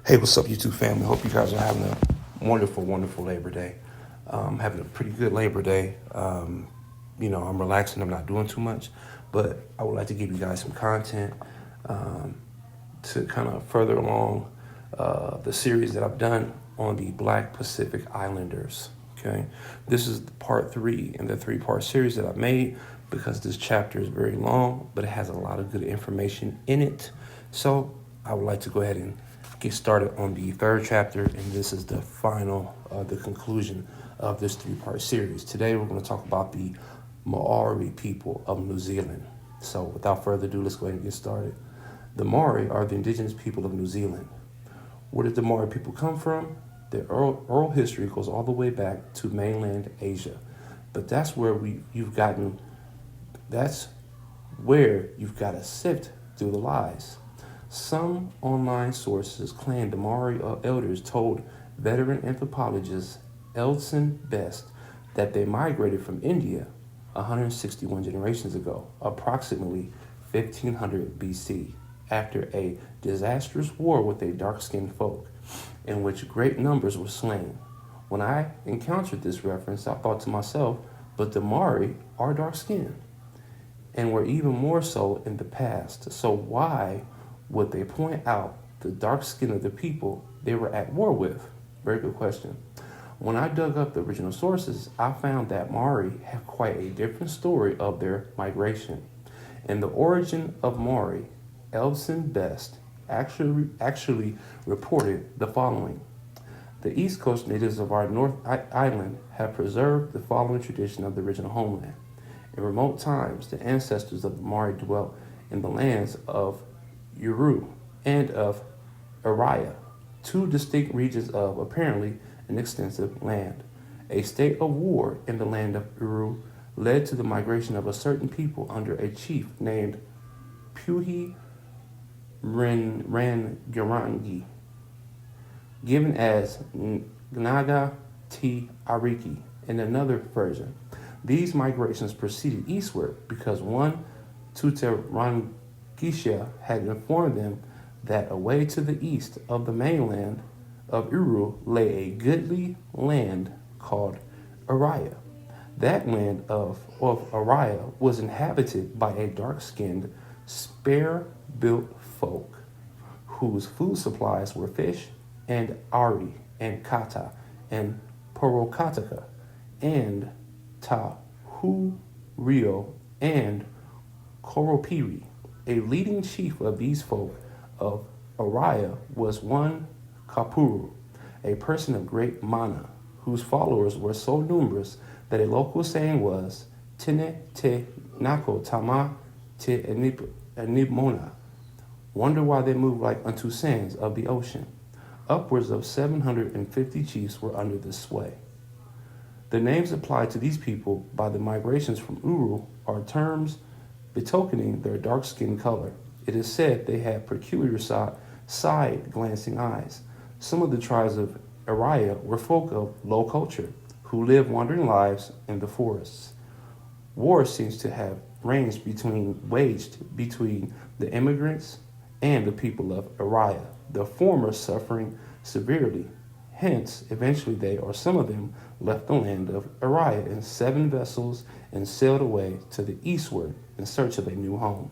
Hey, what's up, YouTube family? Hope you guys are having a wonderful, wonderful Labor Day. Having a pretty good Labor Day. I'm relaxing. I'm not doing too much, but I would like to give you guys some content to kind of further along the series that I've done on the Black Pacific Islanders. Okay, this is part 3 in the 3-part series that I've made because this chapter is very long, but it has a lot of good information in it. So I would like to go ahead and get started on the 3rd chapter, and this is the final, the conclusion of this 3-part series. Today we're going to talk about the Māori people of New Zealand. So without further ado, let's go ahead and get started. The Māori are the indigenous people of New Zealand. Where did the Māori people come from? Their oral history goes all the way back to mainland Asia, but that's where you've got to sift through the lies. Some online sources claim the Māori elders told veteran anthropologist Elson Best that they migrated from India 161 generations ago, approximately 1500 BC, after a disastrous war with a dark-skinned folk, in which great numbers were slain. When I encountered this reference, I thought to myself, but the Māori are dark-skinned, and were even more so in the past. So why would they point out the dark skin of the people they were at war with? Very good question. When I dug up the original sources, I found that Māori have quite a different story of their migration. In the origin of Māori, Elson Best actually reported the following. The East Coast natives of our North Island have preserved the following tradition of the original homeland. In remote times, the ancestors of the Māori dwelt in the lands of Uru and of Araya, 2 distinct regions of apparently an extensive land. A state of war in the land of Uru led to the migration of a certain people under a chief named Puhi Rangirangi, given as Gnaga T. Ariki in another version. These migrations proceeded eastward because one Tuterangisha had informed them that away to the east of the mainland of Uru lay a goodly land called Araya. That land of Araya was inhabited by a dark-skinned, spare-built folk whose food supplies were fish and ari and kata and porokataka and Tahurio and Koropiri. A leading chief of these folk of Araya was one Kapuru, a person of great mana, whose followers were so numerous that a local saying was, Tine te nako tama te enibmona. Wonder why they move like unto sands of the ocean. Upwards of 750 chiefs were under this sway. The names applied to these people by the migrations from Uru are terms betokening their dark-skin color. It is said they had peculiar side-glancing eyes. Some of the tribes of Araya were folk of low culture who lived wandering lives in the forests. War seems to have waged between the immigrants and the people of Araya, the former suffering severely. Hence, eventually they, or some of them, left the land of Araya in 7 vessels and sailed away to the eastward in search of a new home.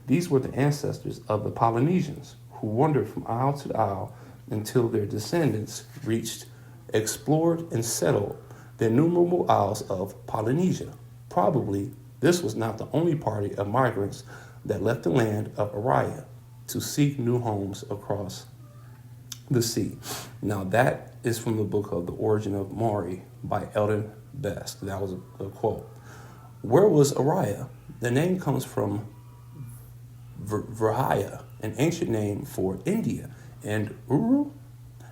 These were the ancestors of the Polynesians, who wandered from isle to isle until their descendants explored, and settled the innumerable isles of Polynesia. Probably, this was not the only party of migrants that left the land of Araya to seek new homes across the sea. Now that is from the book of The Origin of Māori by Elden Best. That was a quote. Where was Araya? The name comes from Vrahaya, an ancient name for India, and Uru,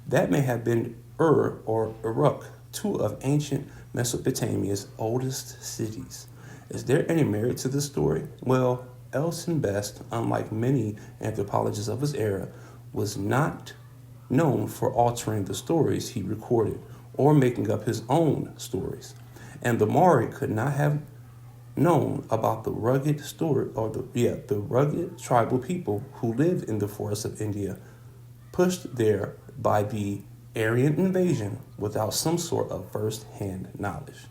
that may have been Ur or Uruk, 2 of ancient Mesopotamia's oldest cities. Is there any merit to this story? Well, Elson Best, unlike many anthropologists of his era, was not known for altering the stories he recorded or making up his own stories. And the Māori could not have known about the rugged tribal people who lived in the forests of India pushed there by the Aryan invasion without some sort of first-hand knowledge.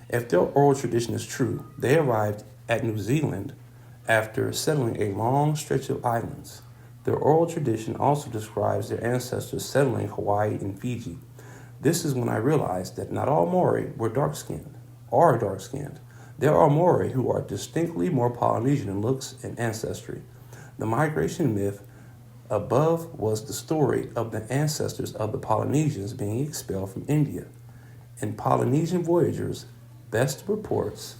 If their oral tradition is true, they arrived at New Zealand after settling a long stretch of islands. Their oral tradition also describes their ancestors settling Hawaii and Fiji. This is when I realized that not all Māori were dark-skinned. There are Māori who are distinctly more Polynesian in looks and ancestry. The migration myth above was the story of the ancestors of the Polynesians being expelled from India. In Polynesian Voyagers, Best reports,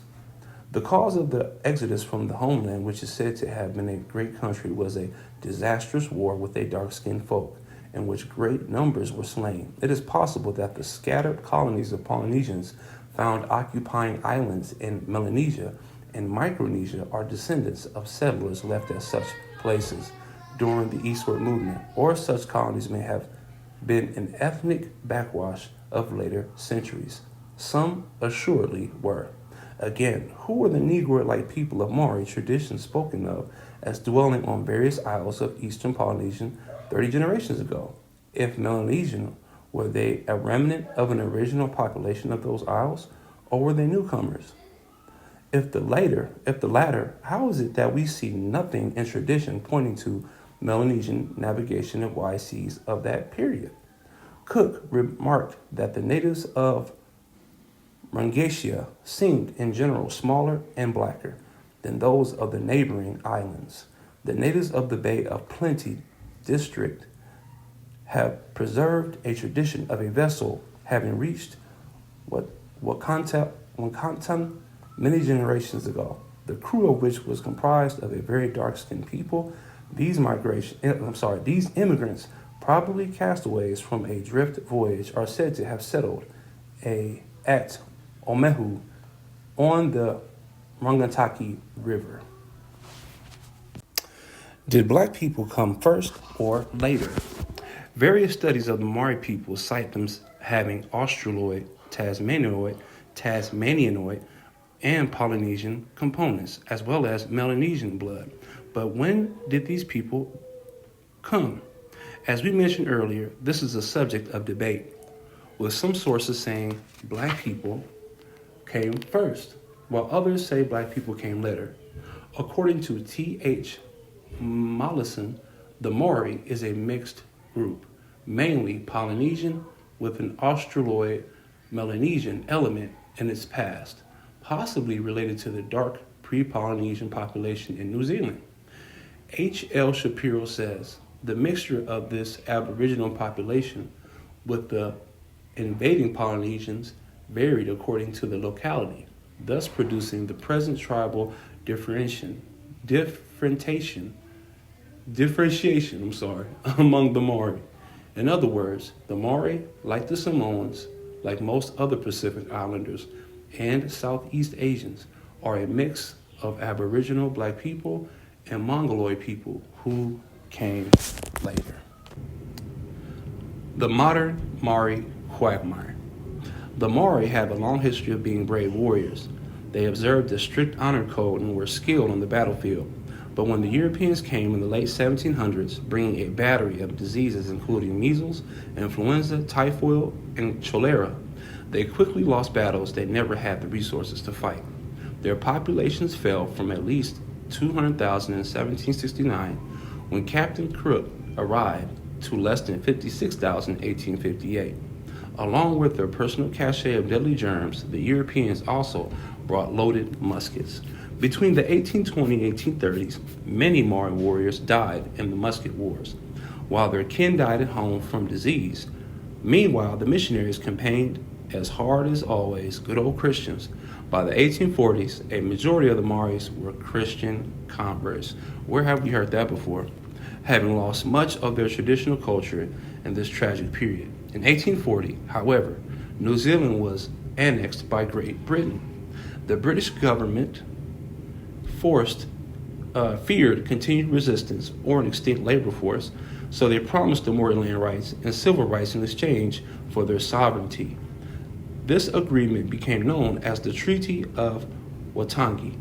the cause of the exodus from the homeland, which is said to have been a great country, was a disastrous war with a dark-skinned folk, in which great numbers were slain. It is possible that the scattered colonies of Polynesians found occupying islands in Melanesia and Micronesia are descendants of settlers left at such places during the eastward movement, or such colonies may have been an ethnic backwash of later centuries. Some assuredly were. Again, who were the Negroid-like people of Māori tradition spoken of as dwelling on various isles of eastern Polynesian 30 generations ago? If Melanesian, were they a remnant of an original population of those isles, or were they newcomers? If the latter, how is it that we see nothing in tradition pointing to Melanesian navigation in wide seas of that period? Cook remarked that the natives of Mangasia seemed in general smaller and blacker than those of the neighboring islands. The natives of the Bay of Plenty district have preserved a tradition of a vessel having reached Wakantan many generations ago, the crew of which was comprised of a very dark-skinned people. These immigrants, probably castaways from a drift voyage, are said to have settled at Omehu on the Rangataki River. Did black people come first or later? Various studies of the Māori people cite them having Australoid, Tasmanianoid, and Polynesian components, as well as Melanesian blood. But when did these people come? As we mentioned earlier, this is a subject of debate, with some sources saying black people came first, while others say black people came later. According to T.H. Mollison, the Māori is a mixed group, mainly Polynesian with an Australoid Melanesian element in its past, possibly related to the dark pre-Polynesian population in New Zealand. H.L. Shapiro says, the mixture of this Aboriginal population with the invading Polynesians varied according to the locality, thus producing the present tribal differentiation among the Māori. In other words, the Māori, like the Samoans, like most other Pacific Islanders and Southeast Asians, are a mix of Aboriginal black people and Mongoloid people who came later. The modern Māori quagmire. The Māori have a long history of being brave warriors. They observed a strict honor code and were skilled on the battlefield. But when the Europeans came in the late 1700s, bringing a battery of diseases including measles, influenza, typhoid, and cholera, they quickly lost battles they never had the resources to fight. Their populations fell from at least 200,000 in 1769, when Captain Crook arrived, to less than 56,000 in 1858. Along with their personal cache of deadly germs, the Europeans also brought loaded muskets. Between the 1820 and 1830s, many Māori warriors died in the musket wars, while their kin died at home from disease. Meanwhile, the missionaries campaigned as hard as always, good old Christians. By the 1840s, a majority of the Māoris were Christian converts. Where have we heard that before? Having lost much of their traditional culture in this tragic period. In 1840, however, New Zealand was annexed by Great Britain. The British government feared continued resistance or an extinct labor force, so they promised the Māori land rights and civil rights in exchange for their sovereignty. This agreement became known as the Treaty of Waitangi,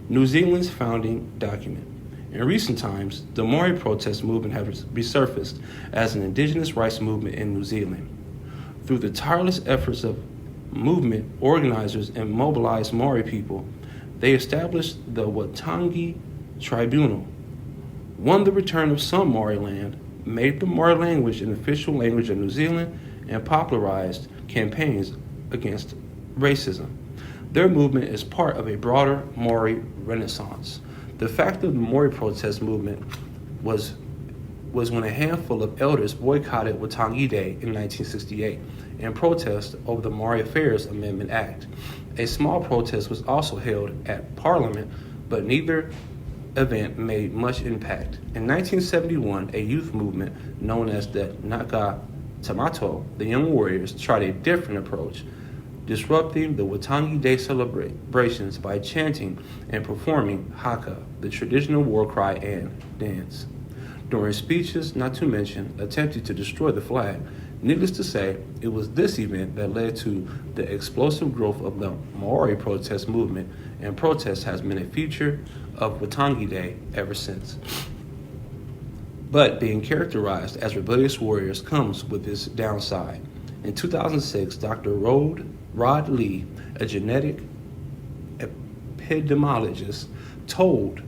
New Zealand's founding document. In recent times, the Māori protest movement has resurfaced as an indigenous rights movement in New Zealand. Through the tireless efforts of movement organizers and mobilized Māori people, they established the Waitangi Tribunal, won the return of some Māori land, made the Māori language an official language of New Zealand, and popularized campaigns against racism. Their movement is part of a broader Māori renaissance. The fact of the Māori protest movement was when a handful of elders boycotted Waitangi Day in 1968 in protest over the Māori Affairs Amendment Act. A small protest was also held at Parliament, but neither event made much impact. In 1971, a youth movement known as the Naka Tamato, the Young Warriors, tried a different approach, disrupting the Waitangi Day celebrations by chanting and performing haka, the traditional war cry and dance. During speeches, not to mention attempting to destroy the flag. Needless to say, it was this event that led to the explosive growth of the Māori protest movement, and protest has been a feature of Waitangi Day ever since. But being characterized as rebellious warriors comes with its downside. In 2006, Dr. Rod Lee, a genetic epidemiologist, told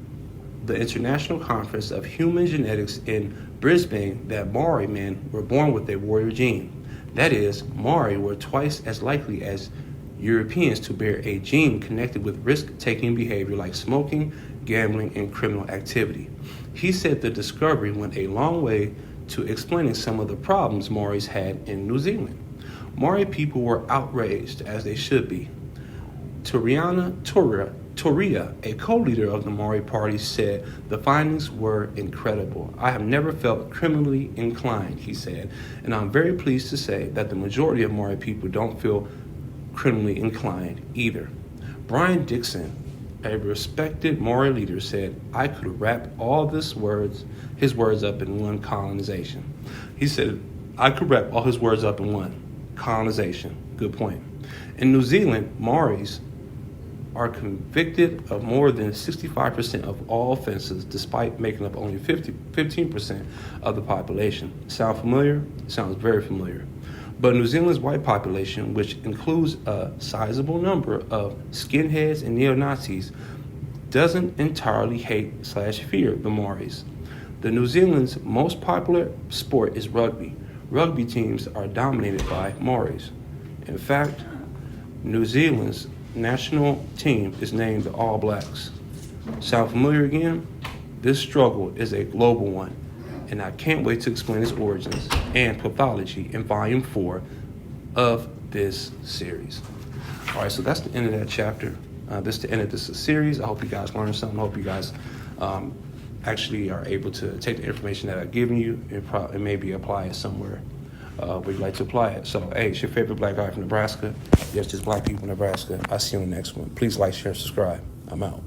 the International Conference of Human Genetics in Brisbane that Māori men were born with a warrior gene. That is, Māori were twice as likely as Europeans to bear a gene connected with risk-taking behavior like smoking, gambling, and criminal activity. He said the discovery went a long way to explaining some of the problems Māoris had in New Zealand. Māori people were outraged, as they should be. Turiana Toria, a co-leader of the Māori Party, said the findings were incredible. I have never felt criminally inclined, he said, and I'm very pleased to say that the majority of Māori people don't feel criminally inclined either. Brian Dixon, a respected Māori leader, said, I could wrap all his words up in one colonization. He said, I could wrap all his words up in one colonization. Good point. In New Zealand, Māoris are convicted of more than 65% of all offenses, despite making up only 15% of the population. Sound familiar? Sounds very familiar. But New Zealand's white population, which includes a sizable number of skinheads and neo-Nazis, doesn't entirely hate/fear the Māoris. The New Zealand's most popular sport is rugby. Rugby teams are dominated by Māoris. In fact, New Zealand's national team is named the All Blacks. Sound familiar again? This struggle is a global one, and I can't wait to explain its origins and pathology in Volume 4 of this series. All right, so that's the end of that chapter. This is the end of this series. I hope you guys learned something. I hope you guys actually are able to take the information that I've given you and maybe apply it somewhere where you'd like to apply it. So, hey, it's your favorite black guy from Nebraska. Yes, just black people in Nebraska. I'll see you on the next one. Please like, share, subscribe. I'm out.